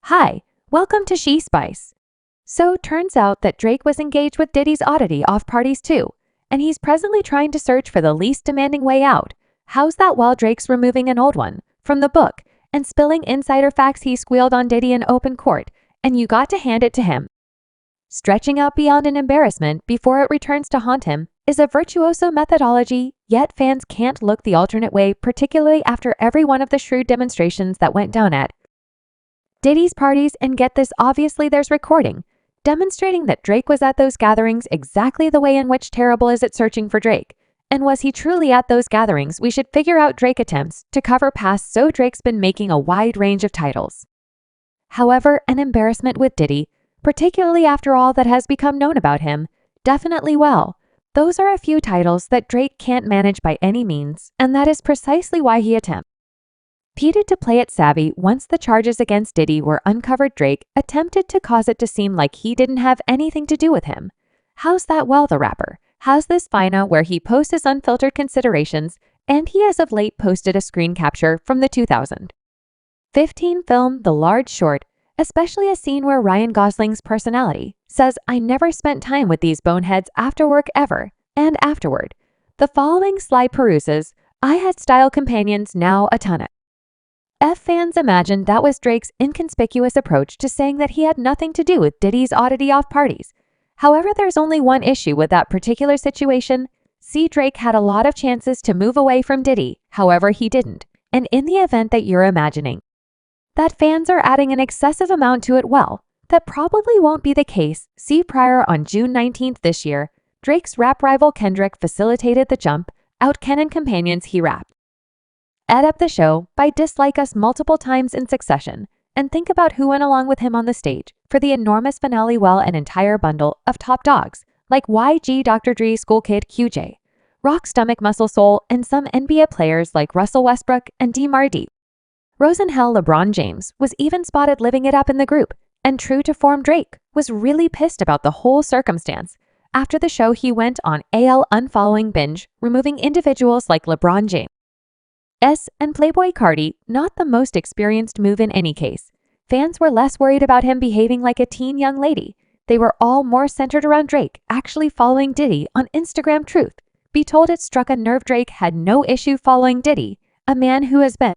Hi, welcome to She Spice. So, turns out that Drake was engaged with Diddy's oddity off parties too, and he's presently trying to search for the least demanding way out. How's that while Drake's removing an old one from the book and spilling insider facts he squealed on Diddy in open court, and you got to hand it to him. Stretching out beyond an embarrassment before it returns to haunt him is a virtuoso methodology, yet fans can't look the alternate way, particularly after every one of the shrewd demonstrations that went down at Diddy's parties. And get this, obviously there's recording, demonstrating that Drake was at those gatherings exactly the way in which Terrible is at searching for Drake. And was he truly at those gatherings? We should figure out Drake attempts to cover past, so Drake's been making a wide range of titles. However, an embarrassment with Diddy, particularly after all that has become known about him, definitely well. Those are a few titles that Drake can't manage by any means, and that is precisely why he attempted to play it savvy. Once the charges against Diddy were uncovered, Drake attempted to cause it to seem like he didn't have anything to do with him. How's that? Well, the rapper has this fina where he posts his unfiltered considerations, and he as of late posted a screen capture from the 2015 film The Large Short, especially a scene where Ryan Gosling's personality says, "I never spent time with these boneheads after work ever," and afterward. The following slide peruses, "I had style companions, now a ton of fans." Imagined that was Drake's inconspicuous approach to saying that he had nothing to do with Diddy's oddity off parties. However, there's only one issue with that particular situation. See, Drake had a lot of chances to move away from Diddy, however he didn't. And in the event that you're imagining that fans are adding an excessive amount to it, well, that probably won't be the case. See, prior on June 19th this year, Drake's rap rival Kendrick facilitated the jump out Canon companions. He rapped up the show by "Dislike Us" multiple times in succession. And think about who went along with him on the stage for the enormous finale. Well, an entire bundle of top dogs like YG, Dr. Dre, School Kid, QJ, Rock, Stomach, Muscle, Soul, and some NBA players like Russell Westbrook and DeMar DeRozan. Hell, LeBron James was even spotted living it up in the group. And true to form, Drake was really pissed about the whole circumstance. After the show, he went on AL unfollowing binge, removing individuals like LeBron James and Playboy Cardi. Not the most experienced move in any case. Fans were less worried about him behaving like a teen young lady. They were all more centered around Drake actually following Diddy on Instagram. Truth be told, it struck a nerve. Drake had no issue following Diddy, a man who has been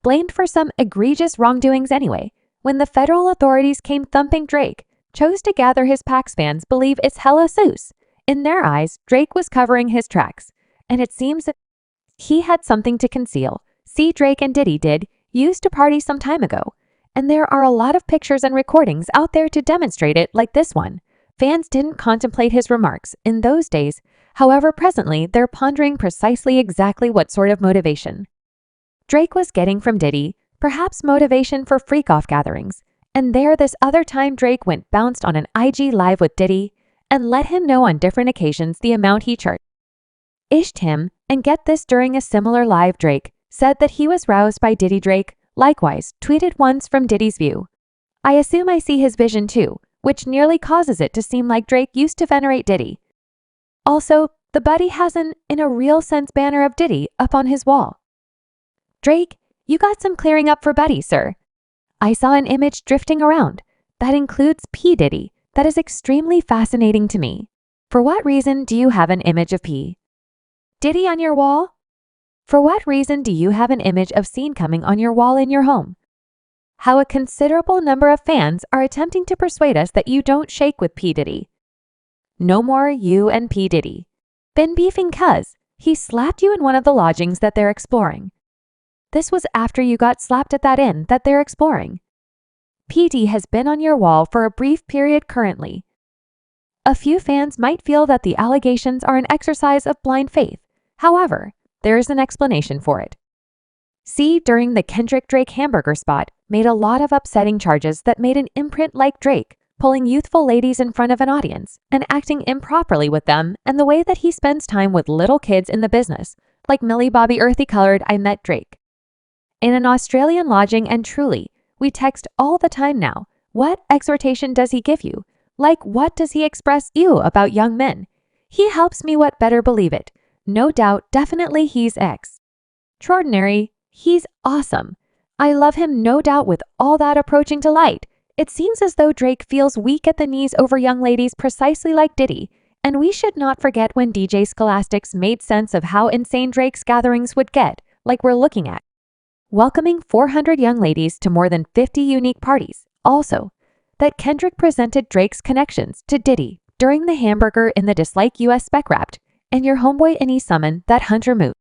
blamed for some egregious wrongdoings anyway. When the federal authorities came thumping, Drake chose to gather his Pax fans believe it's hella sus. In their eyes, Drake was covering his tracks, and it seems that he had something to conceal. See, Drake and Diddy did used to party some time ago, and there are a lot of pictures and recordings out there to demonstrate it, like this one. Fans didn't contemplate his remarks in those days. However, presently they're pondering precisely exactly what sort of motivation Drake was getting from Diddy, perhaps motivation for freak-off gatherings. And there, this other time, Drake bounced on an IG live with Diddy and let him know on different occasions the amount he charged him. And get this, during a similar live, Drake said that he was roused by Diddy. Drake likewise tweeted once, "From Diddy's view, I assume I see his vision too," which nearly causes it to seem like Drake used to venerate Diddy. Also, the buddy has in a real sense, banner of Diddy up on his wall. Drake, you got some clearing up for buddy, sir. I saw an image drifting around that includes P. Diddy. That is extremely fascinating to me. For what reason do you have an image of P. Diddy on your wall? For what reason do you have an image of scene coming on your wall in your home? How a considerable number of fans are attempting to persuade us that you don't shake with P. Diddy. No more you and P. Diddy been beefing cuz he slapped you in one of the lodgings that they're exploring. This was after you got slapped at that inn that they're exploring. PD has been on your wall for a brief period currently. A few fans might feel that the allegations are an exercise of blind faith. However, there is an explanation for it. See, during the Kendrick Drake hamburger spot, made a lot of upsetting charges that made an imprint like Drake pulling youthful ladies in front of an audience and acting improperly with them, and the way that he spends time with little kids in the business, like Millie Bobby Earthy Colored. I met Drake in an Australian lodging, and truly, we text all the time now. What exhortation does he give you? Like, what does he express you about young men? He helps me, what better believe it. No doubt, definitely he's extraordinary. He's awesome. I love him, no doubt. With all that approaching to light, it seems as though Drake feels weak at the knees over young ladies precisely like Diddy, and we should not forget when DJ Scholastics made sense of how insane Drake's gatherings would get, like we're looking at. Welcoming 400 young ladies to more than 50 unique parties. Also, that Kendrick presented Drake's connections to Diddy during the hamburger in the Dislike US spec wrapped, and your homeboy Any summon that Hunter move.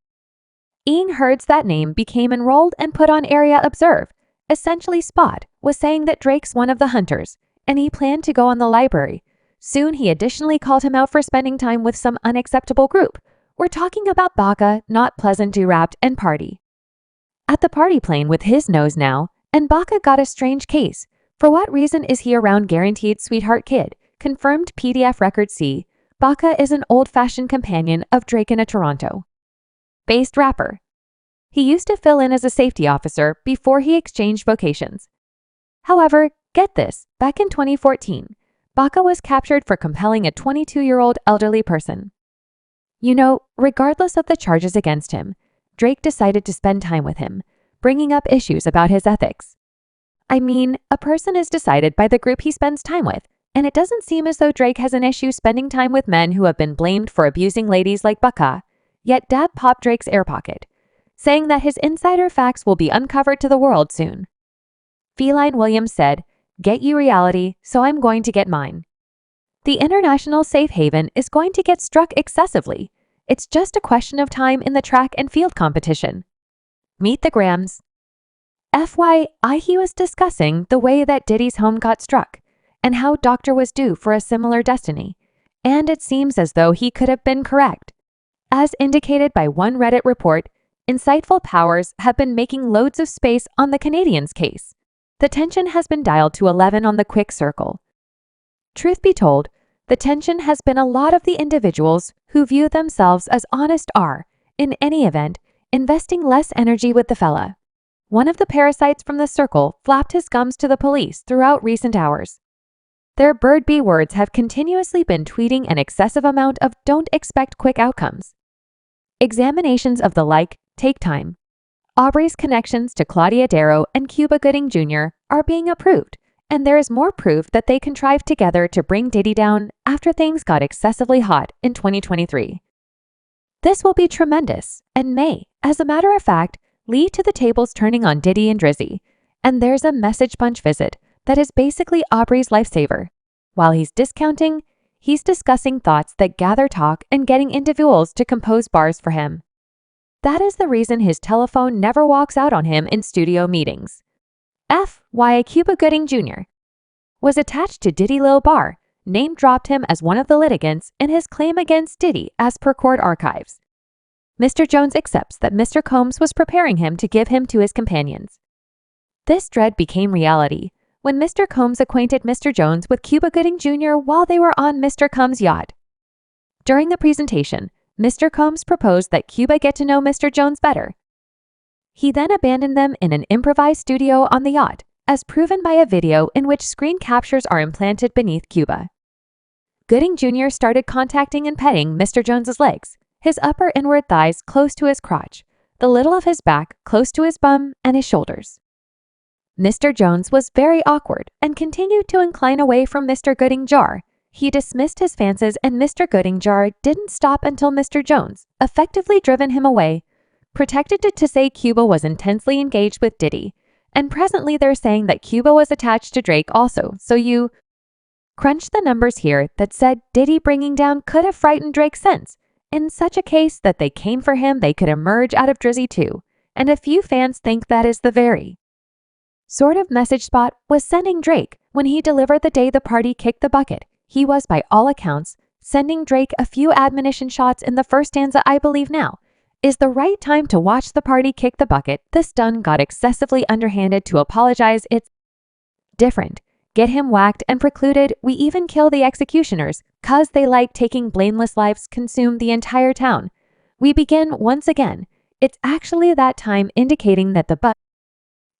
Ian Heard's that name became enrolled and put on Area Observe. Essentially, Spot was saying that Drake's one of the hunters, and he planned to go on the library. Soon, he additionally called him out for spending time with some unacceptable group. We're talking about Baca, not Pleasant Do Wrapped and Party. At the party playing with his nose now, and Baca got a strange case. For what reason is he around Guaranteed Sweetheart Kid? Confirmed PDF record C. Baca is an old-fashioned companion of Drake in a Toronto-based rapper. He used to fill in as a safety officer before he exchanged vocations. However, get this, back in 2014, Baca was captured for compelling a 22-year-old elderly person. You know, regardless of the charges against him, Drake decided to spend time with him, bringing up issues about his ethics. I mean, a person is decided by the group he spends time with, and it doesn't seem as though Drake has an issue spending time with men who have been blamed for abusing ladies like Baca. Yet Dad popped Drake's air pocket, saying that his insider facts will be uncovered to the world soon. Feline Williams said, "Get you reality, so I'm going to get mine." The international safe haven is going to get struck excessively. It's just a question of time in the track and field competition. Meet the Grams. FYI, he was discussing the way that Diddy's home got struck and how Doctor was due for a similar destiny, and it seems as though he could have been correct. As indicated by one Reddit report, insightful powers have been making loads of space on the Canadians' case. The tension has been dialed to 11 on the quick circle. Truth be told, the tension has been a lot of the individuals who view themselves as honest are, in any event, investing less energy with the fella. One of the parasites from the circle flapped his gums to the police throughout recent hours. Their bird bee words have continuously been tweeting an excessive amount of "don't expect quick outcomes." Examinations of the like take time. Aubrey's connections to Claudia Darrow and Cuba Gooding Jr. are being approved, and there is more proof that they contrived together to bring Diddy down after things got excessively hot in 2023. This will be tremendous and may, as a matter of fact, lead to the tables turning on Diddy and Drizzy, and there's a message punch visit that is basically Aubrey's lifesaver. While he's discounting, he's discussing thoughts that gather talk and getting individuals to compose bars for him. That is the reason his telephone never walks out on him in studio meetings. FYI, Cuba Gooding Jr. was attached to Diddy Lil Bar, name-dropped him as one of the litigants in his claim against Diddy as per court archives. Mr. Jones accepts that Mr. Combs was preparing him to give him to his companions. This dread became reality when Mr. Combs acquainted Mr. Jones with Cuba Gooding Jr. while they were on Mr. Combs' yacht. During the presentation, Mr. Combs proposed that Cuba get to know Mr. Jones better. He then abandoned them in an improvised studio on the yacht, as proven by a video in which screen captures are implanted beneath Cuba. Gooding Jr. started contacting and petting Mr. Jones's legs, his upper inward thighs close to his crotch, the little of his back close to his bum and his shoulders. Mr. Jones was very awkward and continued to incline away from Mr. Gooding Jr. He dismissed his fancies and Mr. Gooding Jr. didn't stop until Mr. Jones effectively driven him away, protected to say Cuba was intensely engaged with Diddy, and presently they're saying that Cuba was attached to Drake also, so you crunch the numbers here that said Diddy bringing down could have frightened Drake since, in such a case that they came for him they could emerge out of Drizzy too, and a few fans think that is the very sort of message Spot was sending Drake when he delivered the day the party kicked the bucket. He was, by all accounts, sending Drake a few admonition shots in the first stanza. I believe now is the right time to watch the party kick the bucket. This done got excessively underhanded to apologize. It's different. Get him whacked and precluded. We even kill the executioners, 'cause they like taking blameless lives, consume the entire town. We begin once again. It's actually that time, indicating that the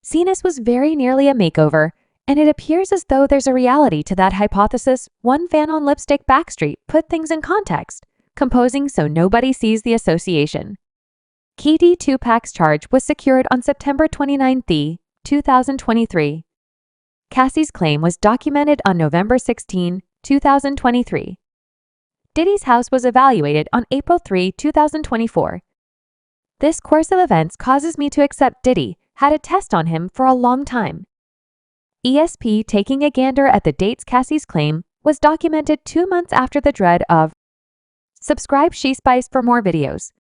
Venus was very nearly a makeover, and it appears as though there's a reality to that hypothesis. One fan on Lipstick Backstreet put things in context, composing so nobody sees the association. Key D2Pac's charge was secured on September 29. The 2023. Cassie's claim was documented on November 16, 2023. Diddy's house was evaluated on April 3, 2024. This course of events causes me to accept Diddy had a test on him for a long time. ESP taking a gander at the dates Cassie's claim was documented 2 months after the dread of. Subscribe She Spice for more videos.